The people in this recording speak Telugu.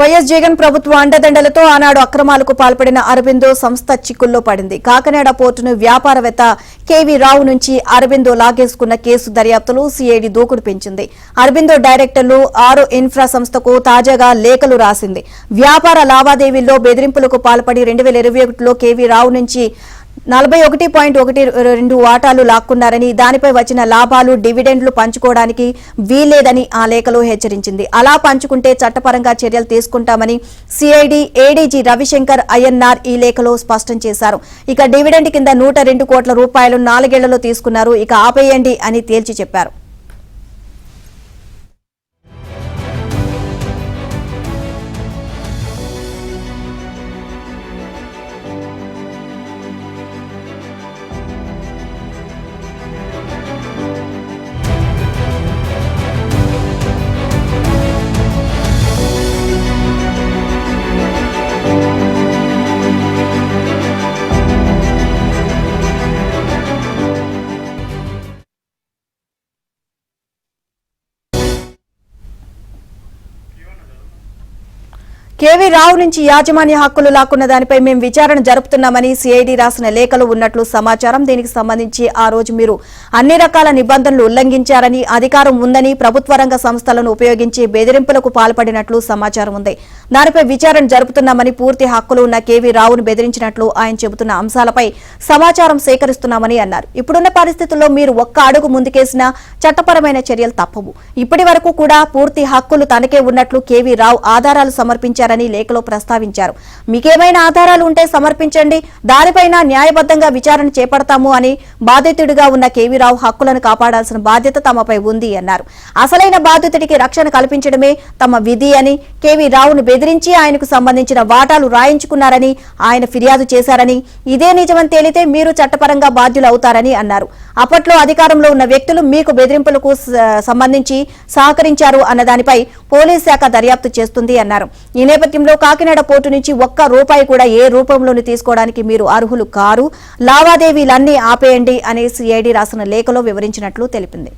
వైఎస్ జగన్ ప్రభుత్వ అండదండలతో ఆనాడు అక్రమాలకు పాల్పడిన అరబిందో సంస్థ చిక్కుల్లో పడింది. కాకినాడ పోర్టును వ్యాపారవేత్త కేవీ రావు నుంచి అరబిందో లాగేసుకున్న కేసు దర్యాప్తులో సిఐడి దూకుడు పెంచింది. అరబిందో డైరెక్టర్లు ఆరో ఇన్ఫ్రా సంస్థకు తాజాగా లేఖలు రాసింది. వ్యాపార లావాదేవీల్లో బెదిరింపులకు పాల్పడి 2021లో కేవీ రావు నుంచి 41.12 వాటాలు లాక్కున్నారని, దానిపై వచ్చిన లాభాలు డివిడెండ్లు పంచుకోవడానికి వీల్లేదని ఆ లేఖలో హెచ్చరించింది. అలా పంచుకుంటే చట్టపరంగా చర్యలు తీసుకుంటామని సిఐడి ఏడీజీ రవిశంకర్ అయ్యన్నార్ ఈ లేఖలో స్పష్టం చేశారు. ఇక డివిడెండ్ కింద 102 కోట్ల రూపాయలు 4 ఏళ్లలో తీసుకున్నారు. ఇక ఆపేయండి అని తేల్చి చెప్పారు. కేవీ రావు నుంచి యాజమాన్య హక్కులు లాక్కున్న దానిపై మేము విచారణ జరుపుతున్నామని సిఐడి రాసిన లేఖలు ఉన్నట్లు సమాచారం. దీనికి సంబంధించి ఆ రోజు మీరు అన్ని రకాల నిబంధనలు ఉల్లంఘించారని, అధికారం ఉందని ప్రభుత్వ రంగ సంస్థలను ఉపయోగించి బెదిరింపులకు పాల్పడినట్లు సమాచారం ఉంది. దానిపై విచారణ జరుపుతున్నామని, పూర్తి హక్కులు ఉన్న కేవీ రావును బెదిరించినట్లు ఆయన చెబుతున్న అంశాలపై సమాచారం సేకరిస్తున్నామని అన్నారు. ఇప్పుడున్న పరిస్థితుల్లో మీరు ఒక్క అడుగు ముందుకేసినా చట్టపరమైన చర్యలు తప్పవు. ఇప్పటి వరకు కూడా పూర్తి హక్కులు తనకే ఉన్నట్లు కేవీ రావు ఆధారాలు సమర్పించారు లేఖలో ప్రస్తావించారు. మీకేమైనా ఆధారాలు ఉంటే సమర్పించండి, దానిపైన న్యాయబద్ధంగా విచారణ చేపడతాము అని బాధితుడిగా ఉన్న కేవీ రావు హక్కులను కాపాడాల్సిన బాధ్యత తమపై ఉంది అన్నారు. అసలైన బాధితుడికి రక్షణ కల్పించడమే తమ విధి అని, కేవీ రావును బెదిరించి ఆయనకు సంబంధించిన వాటాలు రాయించుకున్నారని ఆయన ఫిర్యాదు చేశారని, ఇదే నిజమని తేలితే మీరు చట్టపరంగా బాధ్యులు అవుతారని అన్నారు. అప్పట్లో అధికారంలో ఉన్న వ్యక్తులు మీకు బెదిరింపులకు సంబంధించి సహకరించారు అన్న దానిపై పోలీస్ శాఖ దర్యాప్తు చేస్తుంది అన్నారు. ఈ నేపథ్యంలో కాకినాడ పోర్టు నుంచి ఒక్క రూపాయి కూడా ఏ రూపంలోనూ తీసుకోవడానికి మీరు అర్హులు కారు, లావాదేవీలన్నీ ఆపేయండి అని సిఐడి రాసిన లేఖలో వివరించినట్లు తెలిపింది.